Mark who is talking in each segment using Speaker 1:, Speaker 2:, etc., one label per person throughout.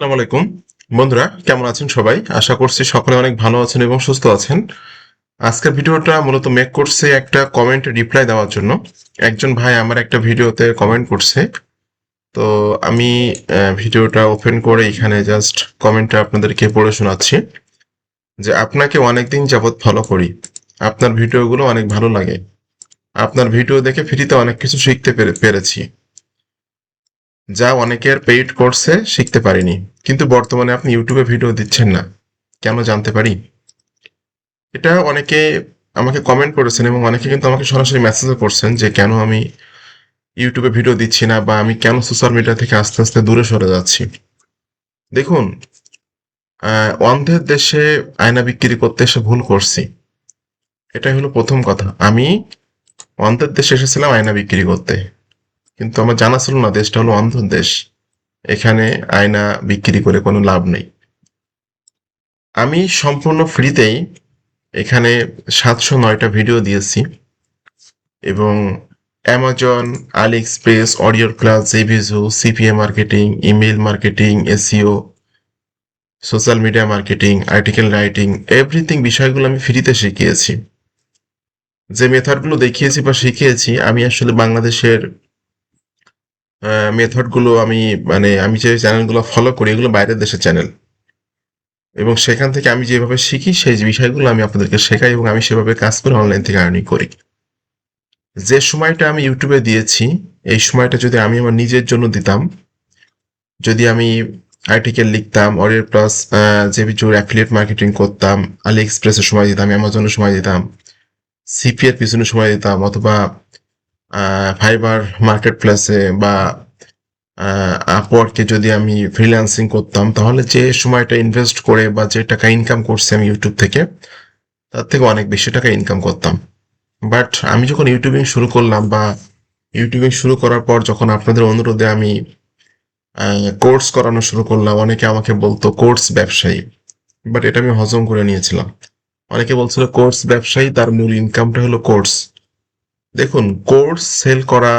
Speaker 1: আসসালামু আলাইকুম বন্ধুরা, কেমন আছেন সবাই? আশা করছি সকলে অনেক ভালো আছেন এবং সুস্থ আছেন। আজকের ভিডিওটা মূলত মেক করছে একটা কমেন্ট রিপ্লাই দেওয়ার জন্য। একজন ভাই আমার একটা ভিডিওতে কমেন্ট করছে। তো আমি ভিডিওটা ওপেন করে এখানে জাস্ট কমেন্টটা আপনাদেরকে পড়ে শোনাচ্ছি যে আপনাকে অনেকদিন যাবৎ ফলো করি। আপনার ভিডিওগুলো অনেক ভালো লাগে। আপনার ভিডিও দেখে ফ্রিতে অনেক কিছু শিখতে পেরেছি, যা অনেকের পেইড কোর্সে শিখতে পারিনি। কিন্তু বর্তমানে আপনি ইউটিউবে ভিডিও দিচ্ছেন না, কেন জানতে পারি? এটা অনেকে আমাকে কমেন্ট করেছেন এবং অনেকে কিন্তু আমাকে সরাসরি মেসেজও করছেন যে কেন আমি ইউটিউবে ভিডিও দিচ্ছি না বা আমি কেন সোশ্যাল মিডিয়া থেকে আস্তে আস্তে দূরে সরে যাচ্ছি। দেখুন, অন্ধের দেশে আয়না বিক্রি করতে এসে ভুল করছি, এটাই হলো প্রথম কথা। আমি অন্ধের দেশে এসেছিলাম আয়না বিক্রি করতে, কিন্তু আমার জানা ছিল না দেশটা হলো অন্ধের দেশ। এখানে আয়না বিক্রি করে কোনো লাভ নেই। আমি সম্পূর্ণ ফ্রিতেই এখানে 709টা ভিডিও দিয়েছি এবং Amazon, AliExpress, audio class, জেভিজু, CPA marketing, email marketing, SEO, social media marketing, article writing, everything বিষয়গুলো আমি ফ্রিতে শিখিয়েছি। যে মেথডগুলো দেখিয়েছি বা শিখিয়েছি, আমি আসলে বাংলাদেশের মেথডগুলো আমি যে চ্যানেলগুলো ফলো করি এগুলো বাইরের দেশের চ্যানেল, এবং সেখান থেকে আমি যেভাবে শিখি সেই বিষয়গুলো আমি আপনাদেরকে শেখাই এবং আমি সেভাবে কাজ করে অনলাইন থেকে আর্নিং করি। যে সময়টা আমি ইউটিউবে দিয়েছি, এই সময়টা যদি আমি আমার নিজের জন্য দিতাম, যদি আমি আর্টিকেল লিখতাম, অডিও প্লাস জেভিচুর অ্যাফিলিয়েট মার্কেটিং করতাম, আলি এক্সপ্রেসের সময় দিতাম, অ্যামাজনের সময় দিতাম, সিপিএর পিছনে সময় দিতাম, অথবা ফাইবার মার্কেট প্লেসে বা আপওয়ার্কে যদি আমি ফ্রিল্যান্সিং করতাম, তাহলে যে সময়টা ইনভেস্ট করে বা যে টাকা ইনকাম করছি আমি ইউটিউব থেকে, তার থেকে অনেক বেশি টাকা ইনকাম করতাম। বাট আমি যখন ইউটিউবিং শুরু করলাম বা ইউটিউবিং শুরু করার পর যখন আপনাদের অনুরোধে আমি কোর্স করানো শুরু করলাম, অনেকে আমাকে বলতো কোর্স ব্যবসায়ী, বাট এটা আমি হজম করে নিয়েছিলাম। অনেকে বলছিল কোর্স ব্যবসায়ী, তার মূল ইনকামটা হলো কোর্স। দেখুন, কোর্স সেল করা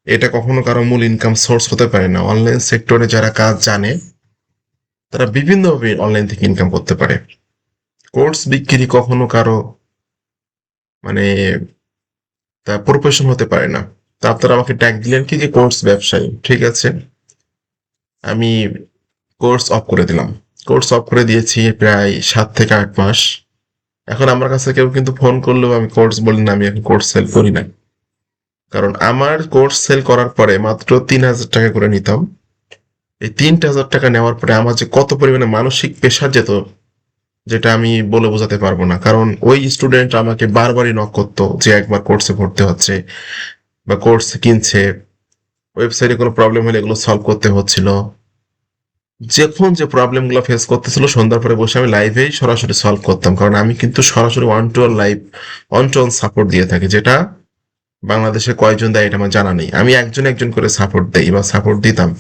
Speaker 1: এটা কখনো কারো মূল ইনকাম সোর্স হতে পারে না। অনলাইন সেক্টরে যারা কাজ জানে তারা বিভিন্নভাবে অনলাইন থেকে ইনকাম করতে পারে। কোর্স বিক্রি কখনো কারো মানে তা প্রফেশন হতে পারে না। তা আপনারা আমাকে ট্যাগ দিলেন কি যে কোর্স ব্যবসায়ী, ঠিক আছে, আমি কোর্স অফ করে দিলাম। কোর্স অফ করে দিয়েছি প্রায় 7 থেকে 8 মাস। এখন আমার কাছে কেউ কিন্তু ফোন করলেও আমি কোর্স বলি না, আমি এখন কোর্স সেল করি না। কারণ আমার কোর্স সেল করার পরে মাত্র 3,000 টাকা করে নিতাম। এই 3,000 টাকা নেওয়ার পরে আমার যে কত পরিমাণে মানসিক প্রেশার যেত, যেটা আমি বলে বোঝাতে পারবো না। কারণ ওই স্টুডেন্ট আমাকে বারবারই নক করতো যে একবার কোর্সে ভর্তি হচ্ছে বা কোর্স কিনছে, ওয়েবসাইটে কোনো প্রবলেম হলে এগুলো সলভ করতে হচ্ছিল। যখন যে প্রবলেমগুলো ফেস করতেছিল সন্ধ্যার পরে বসে আমি লাইভেই সরাসরি সলভ করতাম, কারণ আমি কিন্তু সরাসরি one to one live, one to one support দিয়ে থাকি, যেটা বাংলাদেশে কয়জন দেয় এটা আমার জানা নেই। আমি একজন একজন করে সাপোর্ট দেই বা সাপোর্ট দিতাম।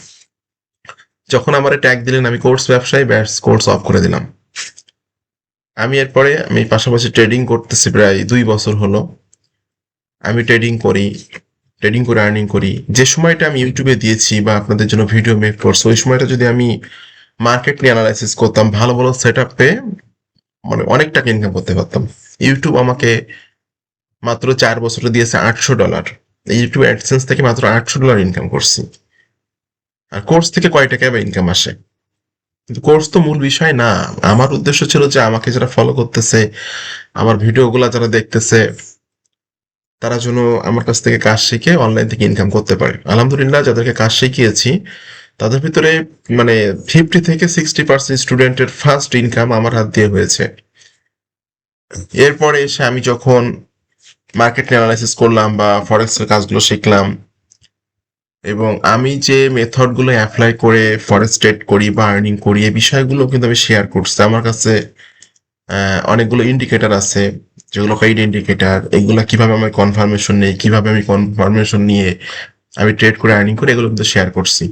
Speaker 1: যখন আমার ট্যাগ দিলেন আমি কোর্স ব্যবসায়ী, ব্যাস কোর্স অফ করে দিলাম। আমি পাশাপাশি ট্রেডিং করতেছি প্রায় 2 বছর হলো। আমি ট্রেডিং করে আর্নিং করি। যে সময়টা আমি ইউটিউবে দিয়েছি বা আপনাদের জন্য ভিডিও মেক করছি, ওই সময়টা যদি আমি মার্কেট নিয়ে অ্যানালাইসিস করতাম, ভালো ভালো সেট আপ পেয়ে অনেক টাকা ইনকাম করতে পারতাম। ইউটিউব আমাকে মাত্র 4 বছরে দিয়েছে $800। এই ইউটিউব অ্যাডসেন্স থেকে মাত্র $800 ইনকাম করছি। আর কোর্স থেকে কয় টাকা বা ইনকাম আসে? কিন্তু কোর্স তো মূল বিষয় না। আমার উদ্দেশ্য ছিল যে আমাকে যারা ফলো করতেছে, আমার ভিডিওগুলা যারা দেখতেছে, তারা যেন আমার কাছ থেকে কাজ শিখে অনলাইন থেকে ইনকাম করতে পারে। আলহামদুলিল্লাহ, যাদেরকে কাজ শিখিয়েছি তাদের ভিতরে 50 থেকে 60% স্টুডেন্টের ফার্স্ট ইনকাম আমার হাত দিয়ে হয়েছে। এরপরে এসে আমি যখন মার্কেট অ্যানালাইসিস করলাম বা ফরেক্সের কাজগুলো শিখলাম, এবং আমি যে মেথডগুলো অ্যাপ্লাই করে ফরেক্স ট্রেড করি বা আর্নিং করি, এই বিষয়গুলো কিন্তু আমি শেয়ার করছি। আমার কাছে অনেকগুলো ইন্ডিকেটর আছে, যেগুলো পেইড ইন্ডিকেটর। এগুলো কিভাবে আমি কনফার্মেশন নেই, কিভাবে আমি কনফার্মেশন নিয়ে আমি ট্রেড করে আর্নিং করি, এগুলো কিন্তু শেয়ার করছি।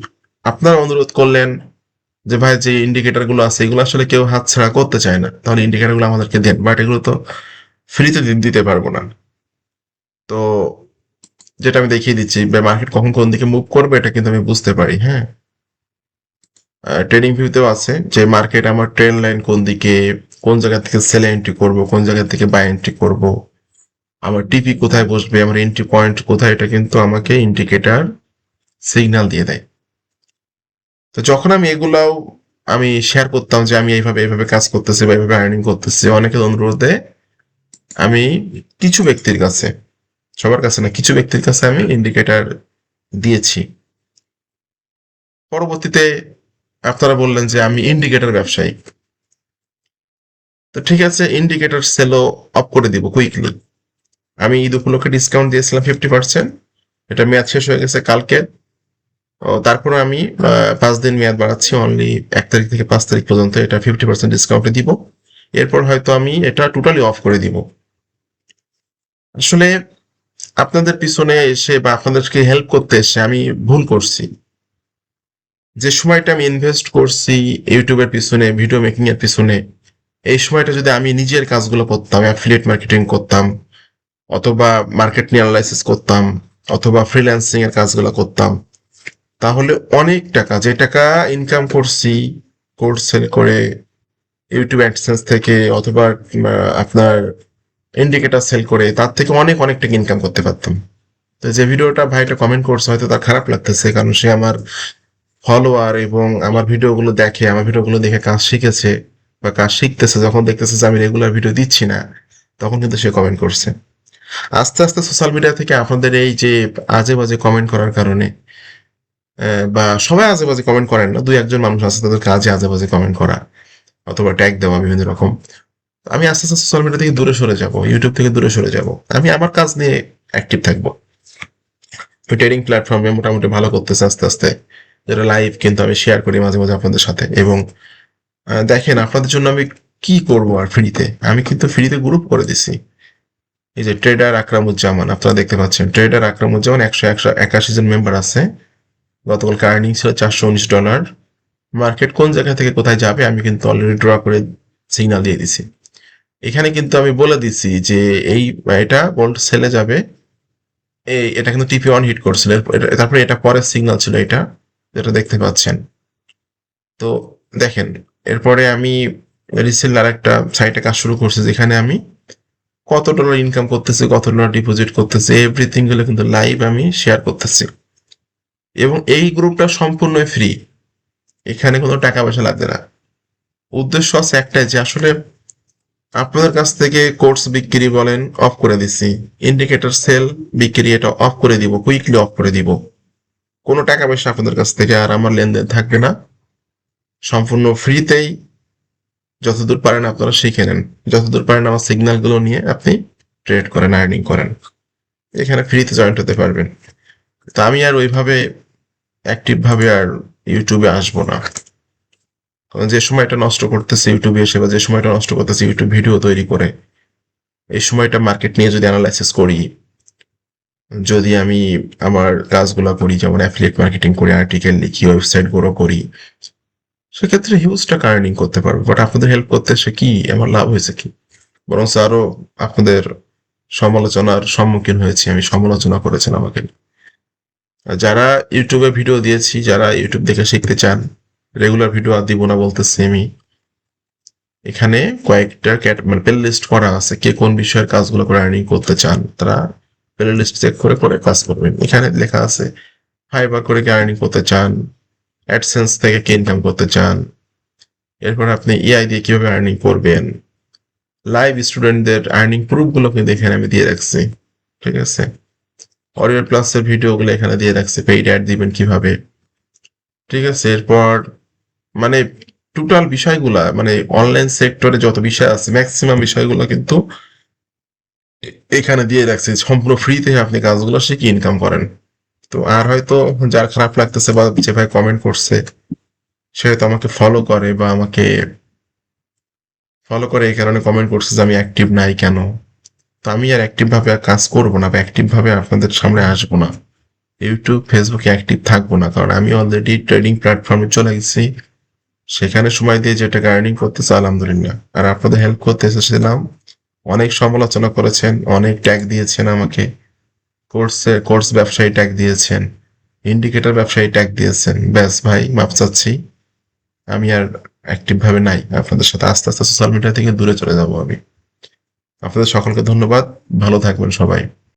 Speaker 1: আপনারা অনুরোধ করলেন যে ভাই যে ইন্ডিকেটর গুলো আছে এগুলো আসলে কেউ হাতছাড়া করতে চায় না, তাহলে ইন্ডিকেটর গুলো আমাদেরকে দেন, বাট এগুলো তো ফ্রিতে দিতে পারবো না। তো যেটা আমি দেখিয়ে দিচ্ছি, মার্কেট কখন কোন দিকে মুভ করবে এটা কিন্তু আমি বুঝতে পারি। হ্যাঁ, ট্রেডিং ভিউতেও আছে যে মার্কেট আমার ট্রেন্ড লাইন কোন দিকে, কোন জায়গা থেকে সেল এন্ট্রি করব, কোন জায়গা থেকে বাই এন্ট্রি করব, আমার টিপি কোথায় বসবে, আমার এন্ট্রি পয়েন্ট কোথায়, এটা কিন্তু আমাকে ইন্ডিকেটর সিগন্যাল দিয়ে দেয়। তো যখন আমি এগুলাও আমি শেয়ার করতাম যে আমি এইভাবে এইভাবে কাজ করতেছি বা এইভাবে আর্নিং করতেছি, অনেকের অনুরোধে আমি কিছু ব্যক্তির কাছে, সবার কাছে না, কিছু ব্যক্তির কাছে আমি ইন্ডিকেটর দিয়েছি। পরবর্তীতে আপনারা বললেন যে আমি ইন্ডিকেটর ব্যবসায়ী, তো ঠিক আছে, ইন্ডিকেটর সেলও অফ করে দিব কুইকলি। আমি ঈদ উপলক্ষে ডিসকাউন্ট দিয়েছিলাম 50%, এটা মেয়াদ শেষ হয়ে গেছে কালকে। তারপরে আমি 5 দিন মেয়াদ বাড়াচ্ছি, অনলি 1 তারিখ থেকে 5 তারিখ পর্যন্ত এটা 50% ডিসকাউন্টে দিব। এরপর হয়তো আমি এটা টোটালি অফ করে দিব। আসলে আপনাদের পিছনে এসে বা আপনাদেরকে হেল্প করতে এসে আমি ভুল করছি। যে সময়টা আমি ইনভেস্ট করছি ইউটিউবের পিছনে, ভিডিও মেকিং এর পিছনে, এই সময়টা যদি আমি নিজের কাজগুলো করতাম, অ্যাফিলিয়েট মার্কেটিং করতাম, অথবা মার্কেট নিয়ে অ্যানালাইসিস করতাম, অথবা ফ্রিল্যান্সিং এর কাজগুলো করতাম, তাহলে অনেক টাকা, যে টাকা ইনকাম করছি কোর্স সেল করে, ইউটিউব অ্যাডসেন্স থেকে, অথবা আপনার ইন্ডিকেটর সেল করে, তার থেকে অনেক অনেক টাকা ইনকাম করতে পারতাম। তো যে ভিডিওটা ভাইটা কমেন্ট করছে হয়তো তার খারাপ লাগতেছে, কারণ সে আমার ফলোয়ার এবং আমার ভিডিওগুলো দেখে, আমার ভিডিওগুলো দেখে কাজ শিখেছে বা কাজ শিখতেছে, যখন দেখতেছে যে আমি রেগুলার ভিডিও দিচ্ছি না, তখন কিন্তু সে কমেন্ট করছে। আস্তে আস্তে সোশ্যাল মিডিয়া থেকে আপনাদের এই যে আজে বাজে কমেন্ট করার কারণে, বা সবাই আজে বাজে কমেন্ট করেন না, 2-1 জন মানুষ আছে তাদের কাজে আজে বাজে কমেন্ট করা অথবা ট্যাগ দেওয়া বিভিন্ন রকম। আমি আস্তে আস্তে সোশ্যাল মিডিয়া থেকে দূরে সরে যাব, ইউটিউব থেকে দূরে সরে যাব, আমি আমার কাজ নিয়ে অ্যাক্টিভ থাকবো। ট্রেডিং প্ল্যাটফর্মে মোটামুটি ভালো করতেছে আস্তে আস্তে, যেটা লাইভ কিন্তু আমি শেয়ার করি মাঝে মাঝে আপনাদের সাথে। এবং দেখেন আপনাদের জন্য আমি কি করব আর ফ্রিতে, আমি কিন্তু ফ্রিতে গ্রুপ করে দিছি। এই যে ট্রেডার আকরামুজ্জামান, আপনারা দেখতে পাচ্ছেন ট্রেডার আকরামুজ্জামান, 181 জন মেম্বার আছে। গতকালকে আর্নিং ছিল $419। মার্কেট কোন জায়গা থেকে কোথায় যাবে আমি কিন্তু অলরেডি ড্র করে সিগন্যাল দিয়ে দিছি। এখানে কিন্তু আমি বলে দিছি যে এই এটা গোল্ড সেলে যাবে, এই এটা কিন্তু টিপি অন হিট করছিল, তারপরে এটা পরের সিগন্যাল ছিল, এটা যেটা দেখতে পাচ্ছেন। তো দেখেন, এরপরে আমি রিসেলার একটা সাইটে কাজ শুরু করছি, যেখানে আমি কত ডলার ইনকাম করতেছি, কত ডলার ডিপোজিট করতেছি, এভরিথিং গুলো কিন্তু লাইভ আমি শেয়ার করতেছি। এবং এই গ্রুপটা সম্পূর্ণ ফ্রি, এখানে কোনো টাকা পয়সা লাগবে না। উদ্দেশ্য আছে একটাই, যে আসলে আপনাদের কাছ থেকে কোর্স বিক্রি বলেন অফ করে দিছি, ইন্ডিকেটর সেল বিক্রি এটা অফ করে দিব, কুইকলি অফ করে দিব। কোনো টাকা পয়সা আপনাদের কাছ থেকে আর আমার লেনদেন থাকবে না, সম্পূর্ণ ফ্রিতেই। যতদূর পারেন আপনারা শিখে নেন, যতদূর পারেন আমার সিগন্যাল গুলো নিয়ে আপনি ট্রেড করেন, আর্নিং করেন, এখানে ফ্রিতে জয়েন্ট হতে পারবেন। তো আমি আর ওইভাবে অ্যাক্টিভ ভাবে আর ইউটিউবে আসবো না, কারণ যে সময়টা নষ্ট করতেছে ইউটিউবে এসে, বা যে সময়টা নষ্ট করতেছে ইউটিউব ভিডিও তৈরি করে, এই সময়টা মার্কেট নিয়ে যদি অ্যানালাইসিস করি, যদি আমি আমার কাজগুলো করি, যেমন অ্যাফিলিয়েট মার্কেটিং করি, আর্টিকেল লিখি, ওয়েবসাইট গ্রো করি, সেক্ষেত্রে হিউজ টাকা আর্নিং করতে পারবো। বাট আপনাদের হেল্প করতে এসে কি আমার লাভ হয়েছে কি? বরং আরো আপনাদের সমালোচনার সম্মুখীন হয়েছি, আমি, সমালোচনা করেছেন আমাকে। আর যারা ইউটিউবে ভিডিও দিয়েছি, যারা ইউটিউব দেখে শিখতে চান, রেগুলার ভিডিও আর দিব না বলতেছি আমি, এখানে কয়েকটা মানে প্লে লিস্ট করা আছে, কে কোন বিষয়ের কাজগুলো করে আর্নিং করতে চান তারা প্লে লিস্ট চেক করে করে কাজ করবেন। এখানে লেখা আছে ফাইবার করে কি আর্নিং করতে চান, অ্যাডসেন্স থেকে কি ইনকাম করতে চান, এরপর আপনি এআই দিয়ে কিভাবে আর্নিং করবেন, লাইভ স্টুডেন্টদের আর্নিং প্রুফ গুলো কিন্তু এখানে আমি দিয়ে রাখছি। ঠিক আছে, অরিয়র প্লাসের ভিডিওগুলো এখানে দিয়ে রাখছি, পেইড অ্যাড দিবেন কিভাবে। ঠিক আছে, এরপর মানে টোটাল বিষয়গুলা, মানে অনলাইন সেক্টরে যত বিষয় আছে ম্যাক্সিমাম বিষয়গুলো কিন্তু এখানে দিয়ে রাখছি, সম্পূর্ণ ফ্রিতে আপনি কাজগুলো শিখে ইনকাম করেন। তো আর হয়তো যার খারাপ লাগতেছে বা যে ভাই কমেন্ট করছে, সে হয়তো আমাকে ফলো করে বা আমাকে ফলো করে এই কারণে কমেন্ট করছে যে আমি অ্যাক্টিভ নাই কেন। তো আমি আর অ্যাক্টিভ ভাবে আর কাজ করবো না, বা অ্যাক্টিভ ভাবে আপনাদের সামনে আসবো না, ইউটিউব ফেসবুকে অ্যাক্টিভ থাকবো না, কারণ আমি অলরেডি ট্রেডিং প্ল্যাটফর্মে চলে গেছি, সেখানে সময় দিয়ে যে টাকা আর্নিং করতেছে আলহামদুলিল্লাহ। আর আপনাদের হেল্প করতে এসেছিলাম, অনেক সমালোচনা করেছেন, অনেক ট্যাগ দিয়েছেন আমাকে, কোর্স ব্যবসায়ী ট্যাগ দিয়েছেন, ইন্ডিকেটর ব্যবসায়ী ট্যাগ দিয়েছেন, ব্যাস ভাই মাপ চাচ্ছি, আমি আর অ্যাক্টিভ ভাবে নাই আপনাদের সাথে। আস্তে আস্তে সোশ্যাল মিডিয়া থেকে দূরে চলে যাব আমি। আপনাদের সকলকে ধন্যবাদ। ভালো থাকবেন সবাই।